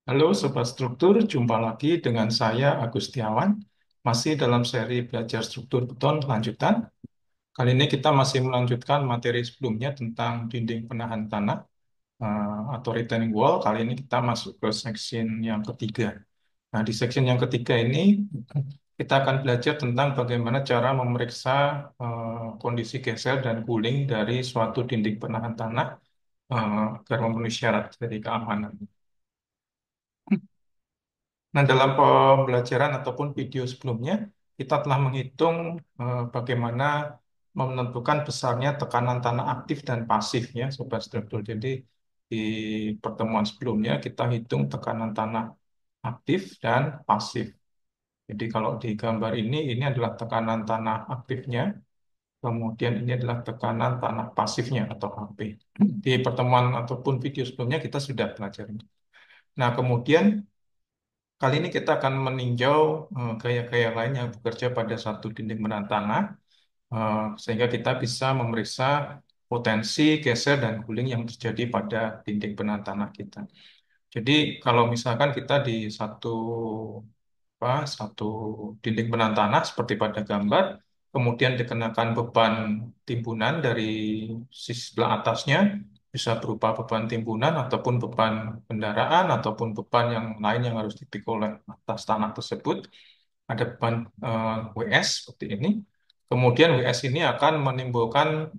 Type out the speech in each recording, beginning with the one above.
Halo Sobat Struktur, jumpa lagi dengan saya Agustiawan, masih dalam seri belajar struktur beton lanjutan. Kali ini kita masih melanjutkan materi sebelumnya tentang dinding penahan tanah atau retaining wall. Kali ini kita masuk ke section yang ketiga. Nah, di section yang ketiga ini kita akan belajar tentang bagaimana cara memeriksa kondisi geser dan cooling dari suatu dinding penahan tanah agar memenuhi syarat dari keamanan. Nah, dalam pembelajaran ataupun video sebelumnya, kita telah menghitung bagaimana menentukan besarnya tekanan tanah aktif dan pasif ya, Sobat Struktur. Jadi, di pertemuan sebelumnya kita hitung tekanan tanah aktif dan pasif. Jadi, kalau di gambar ini adalah tekanan tanah aktifnya, kemudian ini adalah tekanan tanah pasifnya atau HP. Di pertemuan ataupun video sebelumnya kita sudah pelajari. Nah, kemudian kali ini kita akan meninjau gaya-gaya lain yang bekerja pada satu dinding menahan tanah, sehingga kita bisa memeriksa potensi geser dan guling yang terjadi pada dinding penahan tanah kita. Jadi kalau misalkan kita di satu dinding penahan tanah seperti pada gambar, kemudian dikenakan beban timbunan dari sisi sebelah atasnya, bisa berupa beban timbunan ataupun beban kendaraan ataupun beban yang lain yang harus dipikul oleh atas tanah tersebut. Ada beban WS seperti ini. Kemudian WS ini akan menimbulkan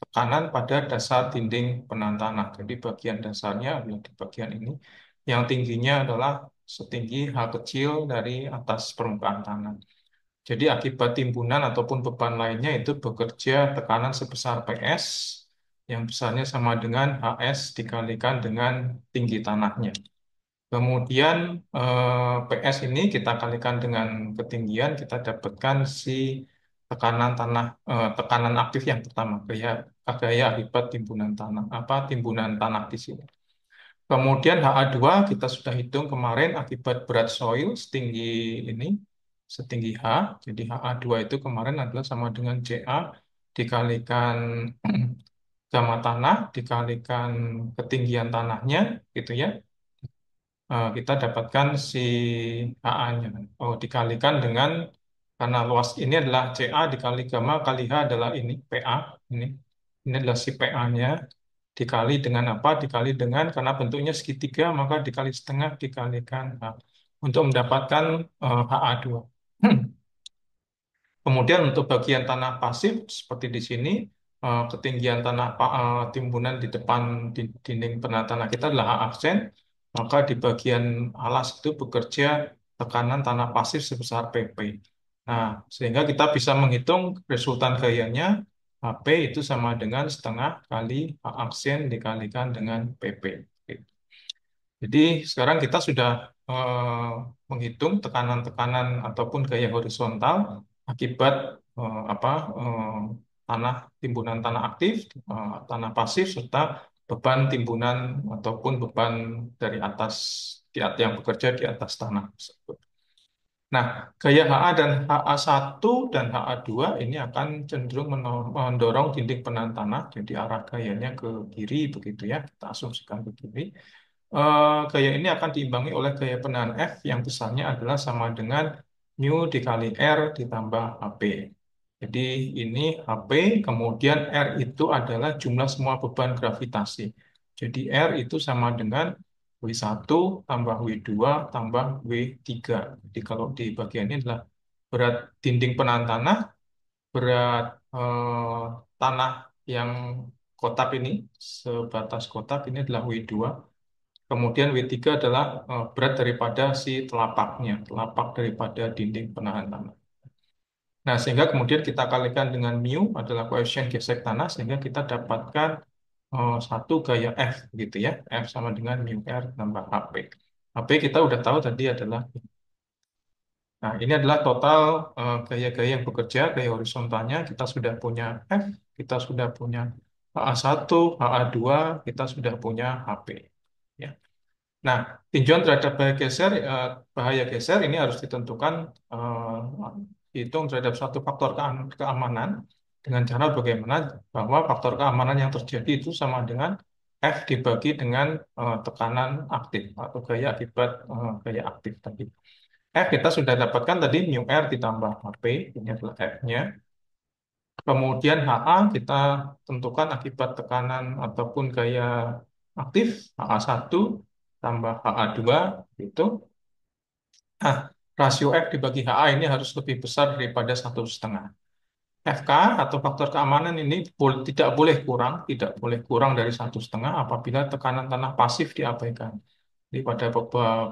tekanan pada dasar dinding penahan tanah. Jadi bagian dasarnya adalah di bagian ini, yang tingginya adalah setinggi H kecil dari atas permukaan tanah. Jadi akibat timbunan ataupun beban lainnya itu bekerja tekanan sebesar PS, yang besarnya sama dengan HS dikalikan dengan tinggi tanahnya. Kemudian PS ini kita kalikan dengan ketinggian, kita dapatkan si tekanan aktif yang pertama, gaya akibat timbunan tanah, timbunan tanah di sini. Kemudian HA2 kita sudah hitung kemarin akibat berat soil ini, setinggi H. Jadi HA2 itu kemarin adalah sama dengan CA dikalikan gamma tanah, dikalikan ketinggian tanahnya, gitu ya. Kita dapatkan si HA-nya. Oh, dikalikan dengan, karena luas ini adalah CA dikali gamma kali H adalah ini, PA. Ini, ini adalah si PA-nya. Dikali dengan apa? Dikali dengan, karena bentuknya segitiga, maka dikali setengah dikalikan H. Untuk mendapatkan HA2. Kemudian untuk bagian tanah pasif, seperti di sini, ketinggian timbunan di depan dinding penahan tanah kita adalah H aksen, maka di bagian alas itu bekerja tekanan tanah pasif sebesar PP. Nah, sehingga kita bisa menghitung resultan gayanya, HP itu sama dengan setengah kali H aksen dikalikan dengan PP. Jadi sekarang kita sudah menghitung tekanan-tekanan ataupun gaya horizontal akibat apa tanah timbunan tanah aktif, tanah pasif serta beban timbunan ataupun beban dari atas yang bekerja di atas tanah tersebut. Nah, gaya HA dan HA1 dan HA2 ini akan cenderung mendorong dinding penahan tanah, jadi arah gayanya ke kiri begitu ya, kita asumsikan ke kiri. Gaya ini akan diimbangi oleh gaya penahan F yang besarnya adalah sama dengan mu dikali R ditambah HP. Jadi ini HP, kemudian R itu adalah jumlah semua beban gravitasi. Jadi R itu sama dengan W1 tambah W2 tambah W3. Jadi kalau di bagian ini adalah berat dinding penahan tanah, berat tanah yang kotak ini, sebatas kotak ini adalah W2. Kemudian W3 adalah berat daripada si telapaknya, telapak daripada dinding penahan tanah. Nah, sehingga kemudian kita kalikan dengan mu adalah koefisien gesek tanah, sehingga kita dapatkan satu gaya F gitu ya. F sama dengan mu R tambah HP. HP kita udah tahu tadi adalah, nah ini adalah total gaya-gaya yang bekerja, gaya horizontalnya. Kita sudah punya F, kita sudah punya HA1, HA2, kita sudah punya HP. Ya. Nah, tinjauan terhadap bahaya geser ini harus ditentukan, hitung terhadap satu faktor keamanan dengan cara bagaimana bahwa faktor keamanan yang terjadi itu sama dengan F dibagi dengan tekanan aktif atau gaya akibat gaya aktif tadi. F kita sudah dapatkan tadi mu R ditambah HP, ini adalah F-nya. Kemudian HA kita tentukan akibat tekanan ataupun gaya aktif, HA1 tambah HA2 itu. Nah, rasio F dibagi HA ini harus lebih besar daripada 1,5. FK atau faktor keamanan ini tidak boleh kurang dari 1,5 apabila tekanan tanah pasif diabaikan. Jadi pada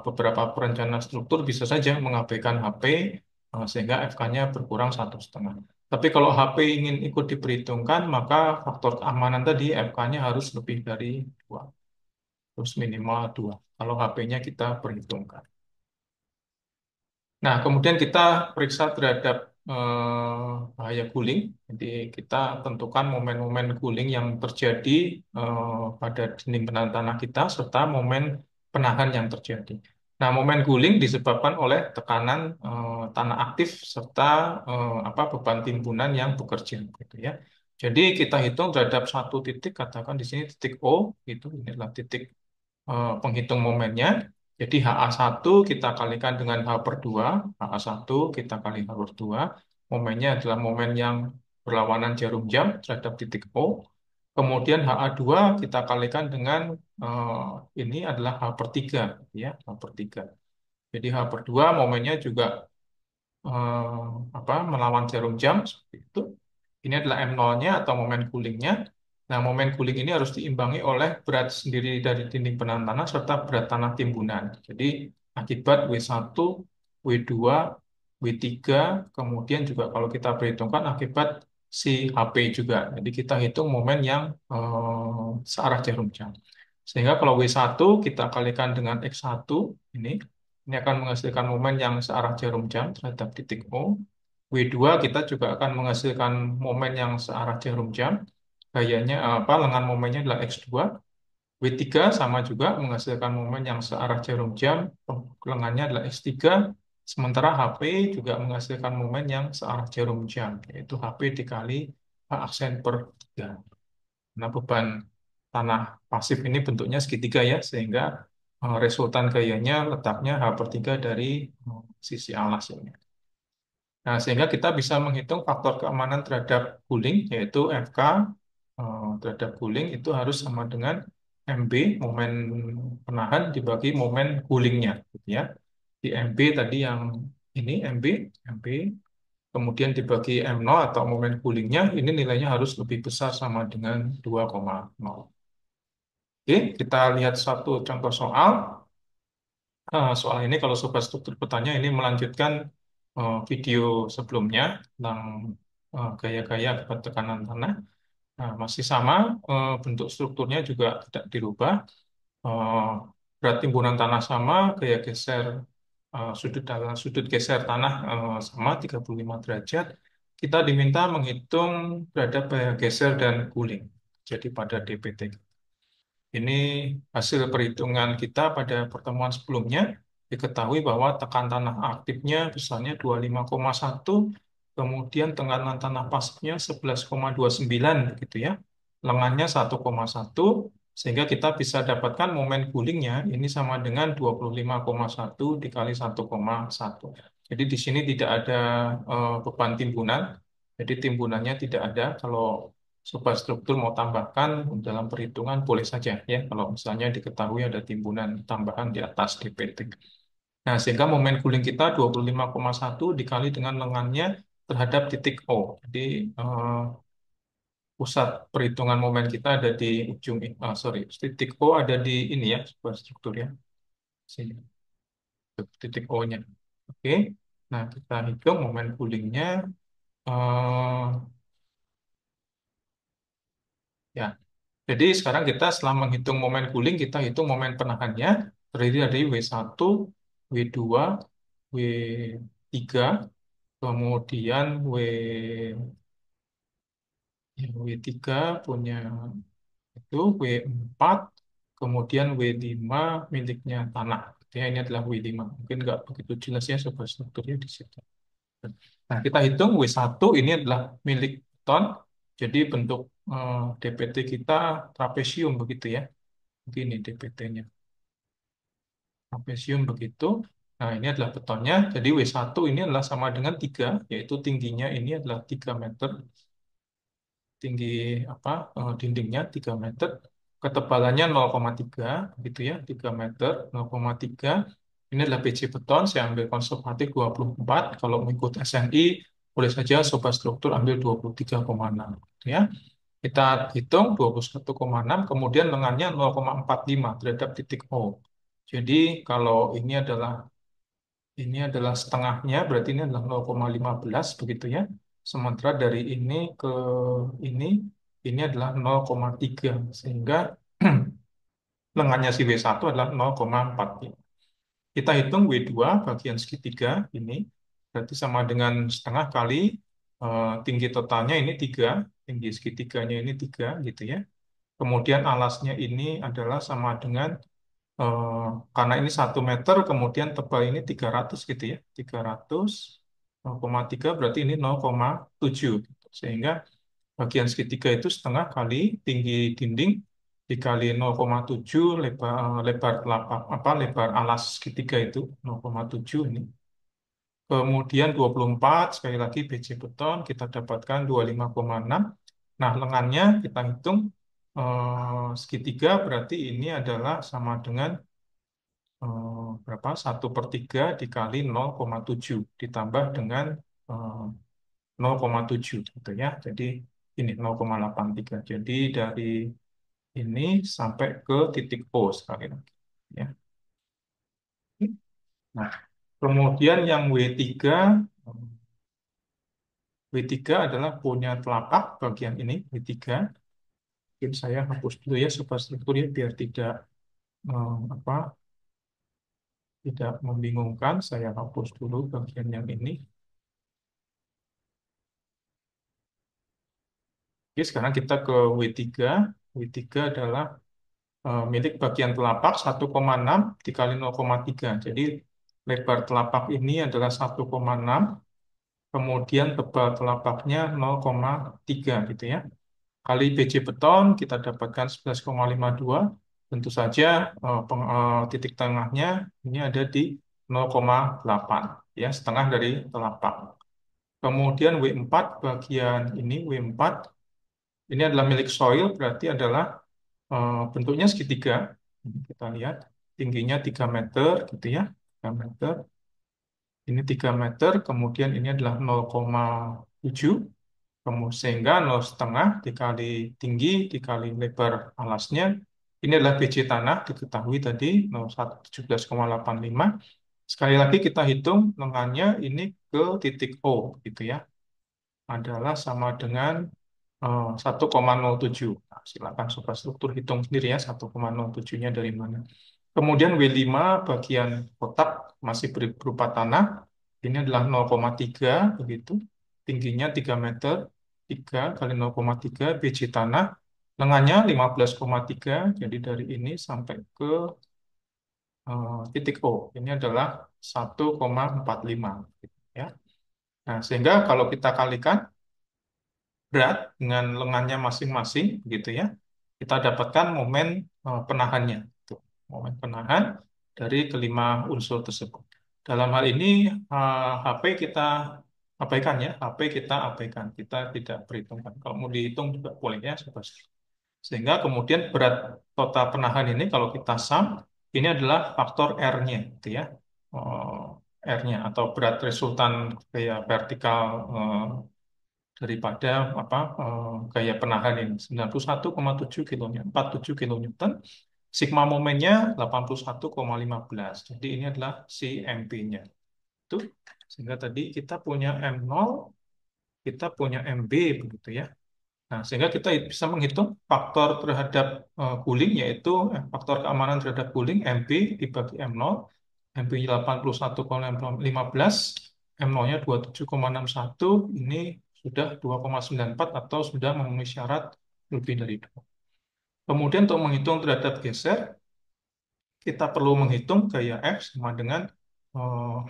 beberapa perencana struktur bisa saja mengabaikan HP sehingga FK-nya berkurang 1,5. Tapi kalau HP ingin ikut diperhitungkan, maka faktor keamanan tadi FK-nya harus lebih dari 2, terus minimal 2. Kalau HP-nya kita perhitungkan. Nah, kemudian kita periksa terhadap bahaya cooling. Jadi kita tentukan momen-momen cooling yang terjadi pada dinding penahan tanah kita serta momen penahan yang terjadi. Nah, momen cooling disebabkan oleh tekanan tanah aktif serta beban timbunan yang bekerja, gitu ya. Jadi kita hitung terhadap satu titik, katakan di sini titik O, itu ini adalah titik penghitung momennya. Jadi HA1 kita kalikan dengan H per 2, HA1 kita kali H per 2. Momennya adalah momen yang berlawanan jarum jam terhadap titik O. Kemudian HA2 kita kalikan dengan ini adalah H per 3, ya, H per 3. Jadi H per 2 momennya juga melawan jarum jam seperti itu. Ini adalah M0-nya atau momen coolingnya. Nah, momen cooling ini harus diimbangi oleh berat sendiri dari dinding penahan tanah serta berat tanah timbunan. Jadi akibat W1, W2, W3, kemudian juga kalau kita perhitungkan akibat si HP juga. Jadi kita hitung momen yang searah jarum jam. Sehingga kalau W1 kita kalikan dengan X1 ini akan menghasilkan momen yang searah jarum jam terhadap titik O. W2 kita juga akan menghasilkan momen yang searah jarum jam. Gayanya lengan momennya adalah X2. W3 sama juga menghasilkan momen yang searah jarum jam. Lengannya adalah X3. Sementara HP juga menghasilkan momen yang searah jarum jam, yaitu HP dikali H aksen per 3. Nah, beban tanah pasif ini bentuknya segitiga ya, sehingga resultan gayanya letaknya H per 3 dari sisi alas ini. Nah, sehingga kita bisa menghitung faktor keamanan terhadap cooling, yaitu FK terhadap cooling itu harus sama dengan MB, momen penahan dibagi momen coolingnya, gitu ya. Di MB tadi yang ini MB, kemudian dibagi M0 atau momen coolingnya, ini nilainya harus lebih besar sama dengan 2,0. Oke, kita lihat satu contoh soal. Soal ini kalau Sobat Struktur bertanya, ini melanjutkan video sebelumnya tentang gaya-gaya akibat tekanan tanah. Nah, masih sama, bentuk strukturnya juga tidak dirubah. Eh, Berat timbunan tanah sama, gaya geser sudut geser tanah sama 35 derajat. Kita diminta menghitung terhadap gaya geser dan cooling. Jadi pada DPT. Ini hasil perhitungan kita pada pertemuan sebelumnya. Diketahui bahwa tekan tanah aktifnya besarnya 25,1, kemudian tekanan tanah pasifnya 11,29 begitu ya. Lengannya 1,1, sehingga kita bisa dapatkan momen coolingnya ini sama dengan 25,1 dikali 1,1. Jadi di sini tidak ada beban timbunan, jadi timbunannya tidak ada. Kalau Sobat struktur mau tambahkan dalam perhitungan boleh saja ya kalau misalnya diketahui ada timbunan tambahan di atas DPT. Nah, sehingga momen cooling kita 25,1 dikali dengan lengannya terhadap titik O. Jadi pusat perhitungan momen kita ada di ujung titik O ada di ini ya, Sobat struktur ya. Sini titik O-nya. Oke. Nah, kita hitung momen coolingnya eh, ya. Jadi sekarang kita setelah menghitung momen cooling, kita hitung momen penahannya terdiri dari W1, W2, W3, kemudian W3 punya itu W4, kemudian W5 miliknya tanah. Ya, ini adalah W5. Mungkin nggak begitu jelas ya sobat strukturnya di situ. Nah, kita hitung W1 ini adalah milik beton. Jadi bentuk DPT kita trapesium begitu ya. Begini dpt-nya. Trapesium begitu. Nah, ini adalah betonnya. Jadi W1 ini adalah sama dengan 3, yaitu tingginya ini adalah 3 meter. Tinggi apa dindingnya 3 meter. Ketebalannya 0,3, gitu ya, 3 meter, 0,3. Ini adalah BC beton, saya ambil konservatif 24. Kalau mengikut SNI, boleh saja sobat struktur ambil 23,6. Gitu ya. Kita hitung 21,6, kemudian lengannya 0,45 terhadap titik O. Jadi kalau ini adalah setengahnya, berarti ini adalah 0,15 begitu ya. Sementara dari ini, ini adalah 0,3 sehingga lengannya si W1 adalah 0,4. Kita hitung W2 bagian segitiga ini, berarti sama dengan setengah kali tinggi totalnya ini 3, tinggi segitiganya ini 3 gitu ya. Kemudian alasnya ini adalah sama dengan eh, karena ini 1 meter, kemudian tebal ini 300 gitu ya. 300, 0,3 berarti ini 0,7. Gitu. Sehingga bagian segitiga itu setengah kali tinggi dinding dikali 0,7 lebar telapak lebar alas segitiga itu 0,7 ini. Kemudian 24 sekali lagi BC beton kita dapatkan 25,6. Nah, lengannya kita hitung segitiga berarti ini adalah sama dengan berapa? 1/3 dikali 0,7 ditambah dengan eh, 0,7 gitu ya. Jadi ini 0,83. Jadi dari ini sampai ke titik O sekali lagi. Ya. Nah, kemudian yang W3 adalah punya telapak bagian ini W3. Mungkin saya hapus dulu ya superstruktur ya biar apa tidak membingungkan. Saya hapus dulu bagian yang ini. Oke, sekarang kita ke W3. W3 adalah milik bagian telapak 1,6 dikali 0,3. Jadi lebar telapak ini adalah 1,6, kemudian tebal telapaknya 0,3 gitu ya. Kali BC beton kita dapatkan 11,52. Tentu saja titik tengahnya ini ada di 0,8 ya, setengah dari telapak. Kemudian W4 bagian ini W4 ini adalah milik soil berarti adalah bentuknya segitiga. Ini kita lihat tingginya 3 meter gitu ya. 3 meter. Ini 3 meter, kemudian ini adalah 0,7. Sehingga 0,5 dikali tinggi dikali lebar alasnya. Ini adalah BC tanah, diketahui tadi 17,85. Sekali lagi kita hitung lengannya ini ke titik O gitu ya. Adalah sama dengan 1,07. Nah, silakan sobat struktur hitung sendiri ya 1,07-nya dari mana. Kemudian W5 bagian kotak masih berupa tanah. Ini adalah 0,3 begitu. Tingginya 3 meter. 3 kali 0,3 biji tanah. Lengannya 15,3. Jadi dari ini sampai ke titik O. Ini adalah 1,45 gitu ya. Nah, sehingga kalau kita kalikan berat dengan lengannya masing-masing gitu ya. Kita dapatkan momen penahannya. Tuh, momen penahan dari kelima unsur tersebut. Dalam hal ini HP kita abaikan ya, HP kita abaikan, kita tidak perhitungkan. Kalau mau dihitung juga boleh ya, Sobat. Sehingga kemudian berat total penahan ini kalau kita sum, ini adalah faktor R-nya gitu ya. R-nya atau berat resultan kayak vertikal daripada gaya penahan ini 91,7 kilonewton 47 kilonewton, sigma momennya 81,15. Jadi ini adalah si MP-nya itu, sehingga tadi kita punya M0, kita punya MB begitu ya. Nah, sehingga kita bisa menghitung faktor terhadap cooling, yaitu faktor keamanan terhadap cooling MB dibagi M0. MB 81,15, M0-nya 27,61, ini sudah 2,94 atau sudah memenuhi syarat lebih dari 2. Kemudian untuk menghitung terhadap geser, kita perlu menghitung gaya F sama dengan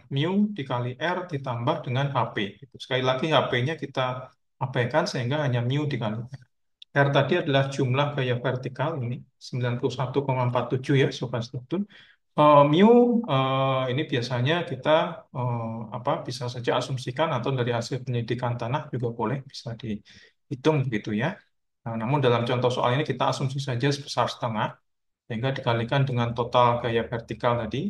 mu dikali R ditambah dengan HP. Sekali lagi HP-nya kita abaikan sehingga hanya mu dikali R. R tadi adalah jumlah gaya vertikal ini 91,47 ya Sobat Struktur. Mu ini biasanya kita bisa saja asumsikan atau dari hasil penyidikan tanah juga boleh bisa dihitung begitu ya. Nah, namun dalam contoh soal ini kita asumsi saja sebesar setengah sehingga dikalikan dengan total gaya vertikal tadi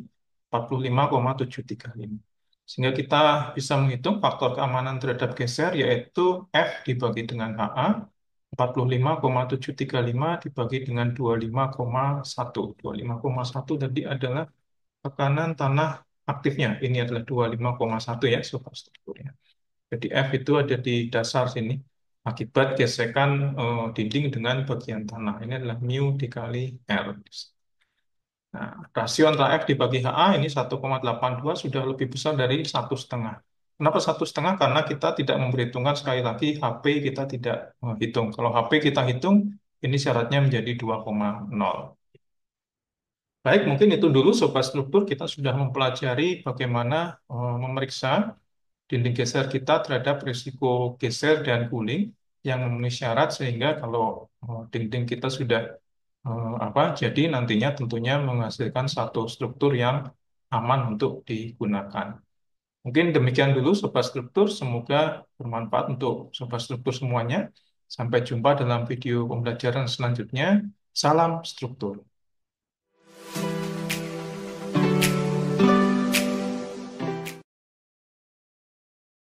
45,735. Sehingga kita bisa menghitung faktor keamanan terhadap geser yaitu F dibagi dengan HA 45,735 dibagi dengan 25,1. 25,1 tadi adalah tekanan tanah aktifnya. Ini adalah 25,1 ya, sobat strukturnya. Jadi F itu ada di dasar sini akibat gesekan dinding dengan bagian tanah. Ini adalah mu dikali R. Nah, rasio antara F dibagi HA ini 1,82 sudah lebih besar dari 1,5. Kenapa 1,5? Karena kita tidak memperhitungkan sekali lagi HP kita tidak hitung. Kalau HP kita hitung, ini syaratnya menjadi 2,0. Baik, mungkin itu dulu Sobat Struktur. Kita sudah mempelajari bagaimana memeriksa dinding geser kita terhadap risiko geser dan cooling yang memenuhi syarat sehingga kalau dinding kita sudah jadi nantinya tentunya menghasilkan satu struktur yang aman untuk digunakan. Mungkin demikian dulu Sobat Struktur, semoga bermanfaat untuk Sobat Struktur semuanya. Sampai jumpa dalam video pembelajaran selanjutnya. Salam struktur.